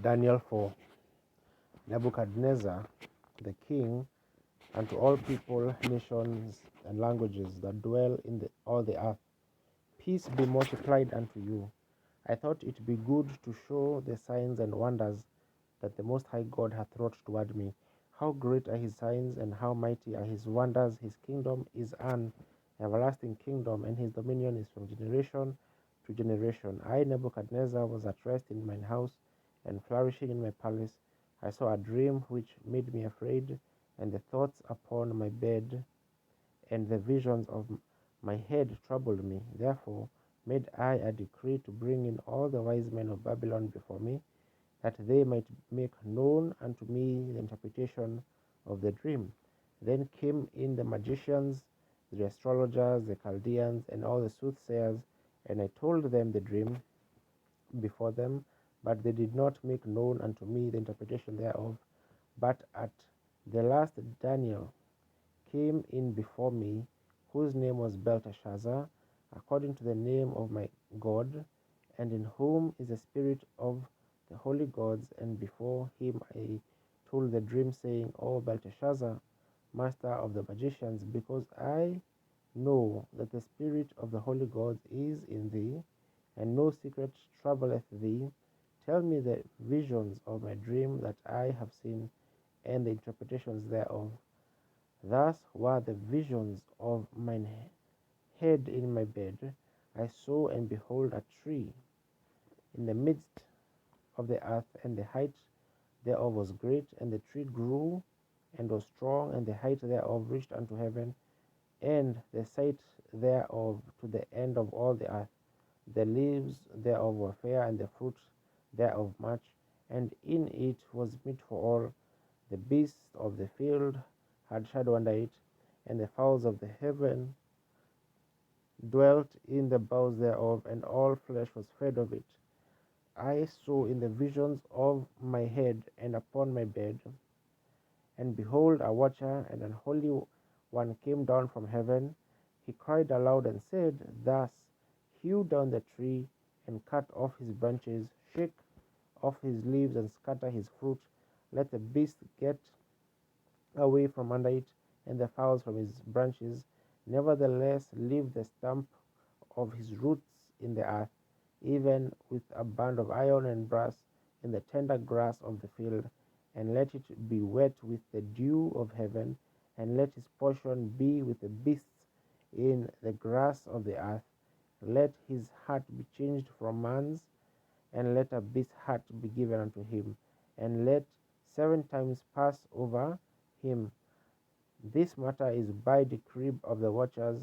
Daniel 4. Nebuchadnezzar, the king, and to all people, nations, and languages that dwell in all the earth, peace be multiplied unto you. I thought it be good to show the signs and wonders that the Most High God hath wrought toward me. How great are his signs, and how mighty are his wonders! His kingdom is an everlasting kingdom, and his dominion is from generation to generation. I, Nebuchadnezzar, was at rest in mine house, and flourishing in my palace. I saw a dream which made me afraid, and the thoughts upon my bed and the visions of my head troubled me. Therefore made I a decree to bring in all the wise men of Babylon before me, that they might make known unto me the interpretation of the dream. Then came in the magicians, the astrologers, the Chaldeans, and all the soothsayers, and I told them the dream before them, but they did not make known unto me the interpretation thereof. But at the last Daniel came in before me, whose name was Belteshazzar, according to the name of my God, and in whom is the spirit of the holy gods. And before him I told the dream, saying, O Belteshazzar, master of the magicians, because I know that the spirit of the holy gods is in thee, and no secret troubleth thee, tell me the visions of my dream that I have seen, and the interpretations thereof. Thus were the visions of mine head in my bed. I saw, and behold, a tree in the midst of the earth, and the height thereof was great, and the tree grew and was strong, and the height thereof reached unto heaven, and the sight thereof to the end of all the earth. The leaves thereof were fair, and the fruit thereof much, and in it was meat for all. The beasts of the field had shadow under it, and the fowls of the heaven dwelt in the boughs thereof, and all flesh was fed of it. I saw in the visions of my head and upon my bed, and behold, a watcher and an holy one came down from heaven. He cried aloud and said, Thus, hew down the tree, and cut off his branches, shake off his leaves, and scatter his fruit. Let the beast get away from under it, and the fowls from his branches. Nevertheless, leave the stump of his roots in the earth, even with a band of iron and brass in the tender grass of the field, and let it be wet with the dew of heaven, and let his portion be with the beasts in the grass of the earth. Let his heart be changed from man's, and let a beast's heart be given unto him, and let 7 times pass over him. This matter is by decree of the watchers,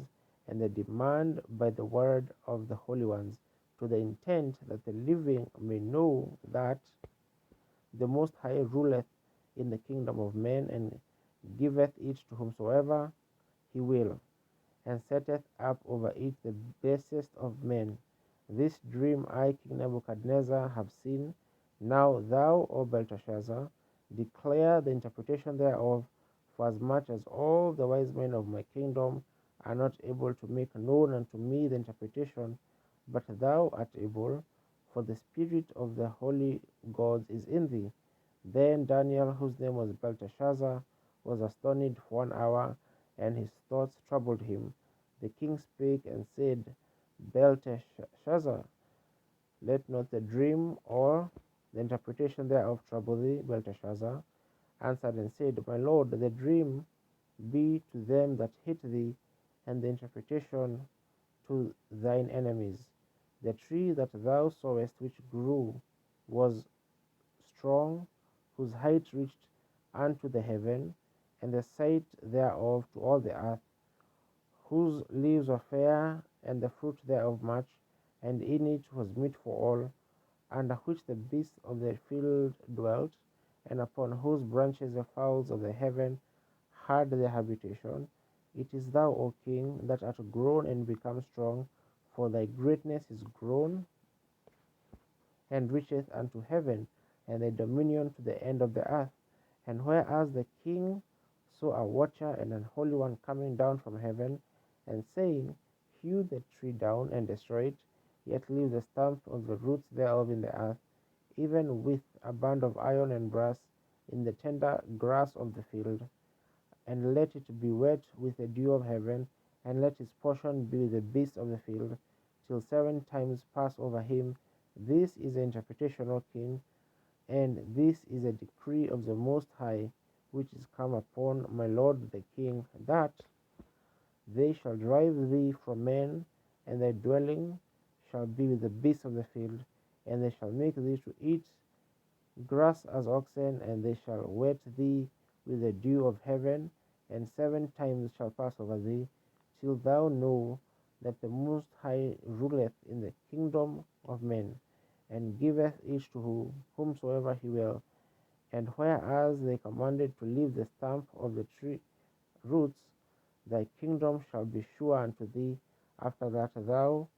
and the demand by the word of the holy ones, to the intent that the living may know that the Most High ruleth in the kingdom of men, and giveth it to whomsoever he will, and setteth up over it the basest of men. This dream I, King Nebuchadnezzar, have seen. Now thou, O Belteshazzar, declare the interpretation thereof, for as much as all the wise men of my kingdom are not able to make known unto me the interpretation, but thou art able, for the spirit of the holy gods is in thee. Then Daniel, whose name was Belteshazzar, was astonished for 1 hour, and his thoughts troubled him. The king spake and said, Belteshazzar, let not the dream or the interpretation thereof trouble thee. Belteshazzar answered and said, My lord, the dream be to them that hate thee, and the interpretation to thine enemies. The tree that thou sawest which grew was strong, whose height reached unto the heaven, and the sight thereof to all the earth, whose leaves were fair, and the fruit thereof much, and in it was meat for all, under which the beasts of the field dwelt, and upon whose branches the fowls of the heaven had their habitation. It is thou, O king, that art grown and become strong, for thy greatness is grown and reacheth unto heaven, and thy dominion to the end of the earth. And whereas the king saw a watcher and an holy one coming down from heaven, and saying, Hew the tree down and destroy it, yet leave the stump of the roots thereof in the earth, even with a band of iron and brass, in the tender grass of the field, and let it be wet with the dew of heaven, and let his portion be with the beasts of the field, till 7 times pass over him. This is the interpretation, O king, and this is a decree of the Most High, which is come upon my lord the king, that they shall drive thee from men, and thy dwelling shall be with the beasts of the field, and they shall make thee to eat grass as oxen, and they shall wet thee with the dew of heaven, and 7 times shall pass over thee, till thou know that the Most High ruleth in the kingdom of men, and giveth each to whomsoever he will. And whereas they commanded to leave the stump of the tree roots, thy kingdom shall be sure unto thee, after that thou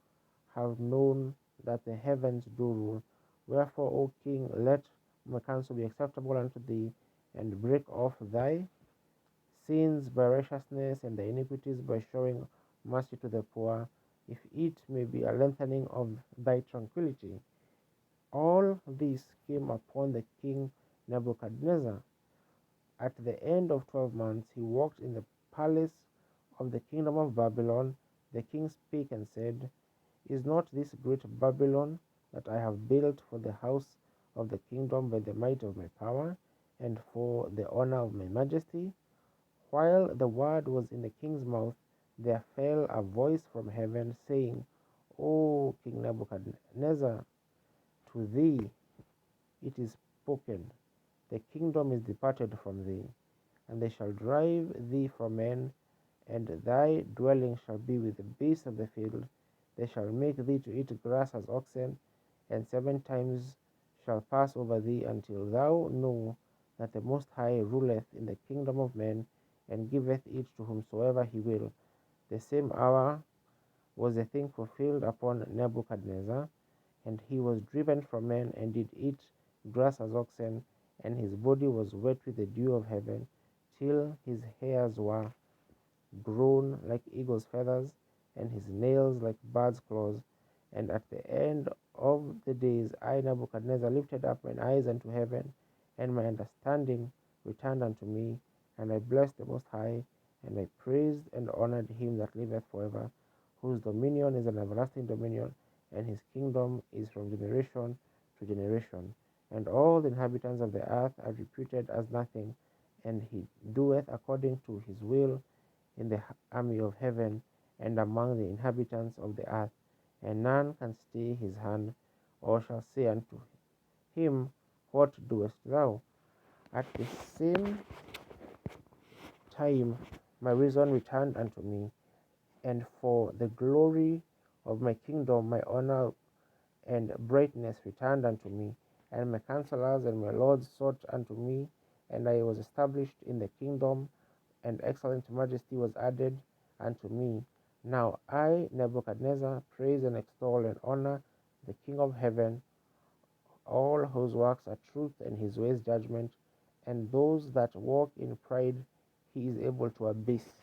have known that the heavens do rule. Wherefore, O king, let my counsel be acceptable unto thee, and break off thy sins by righteousness, and the iniquities by showing mercy to the poor, if it may be a lengthening of thy tranquility. All this came upon the king Nebuchadnezzar. At the end of 12 months, he walked in the palace of the kingdom of Babylon. The king spake and said, Is not this great Babylon that I have built for the house of the kingdom by the might of my power, and for the honor of my majesty? While the word was in the king's mouth, there fell a voice from heaven, saying, O King Nebuchadnezzar, to thee it is spoken, the kingdom is departed from thee, and they shall drive thee from men, and thy dwelling shall be with the beasts of the field. They shall make thee to eat grass as oxen, and 7 times shall pass over thee, until thou know that the Most High ruleth in the kingdom of men, and giveth it to whomsoever he will. The same hour was the thing fulfilled upon Nebuchadnezzar, and he was driven from men, and did eat grass as oxen, and his body was wet with the dew of heaven, till his hairs were grown like eagle's feathers, and his nails like bird's claws. And at the end of the days, I, Nebuchadnezzar, lifted up mine eyes unto heaven, and my understanding returned unto me, and I blessed the Most High, and I praised and honored him that liveth forever, whose dominion is an everlasting dominion, and his kingdom is from generation to generation. And all the inhabitants of the earth are reputed as nothing, and he doeth according to his will in the army of heaven, and among the inhabitants of the earth, and none can stay his hand, or shall say unto him, What doest thou? At the same time my reason returned unto me, and for the glory of my kingdom my honor and brightness returned unto me, and my counselors and my lords sought unto me, and I was established in the kingdom, and excellent majesty was added unto me. Now I, Nebuchadnezzar, praise and extol and honor the King of heaven, all whose works are truth and his ways judgment, and those that walk in pride he is able to abase.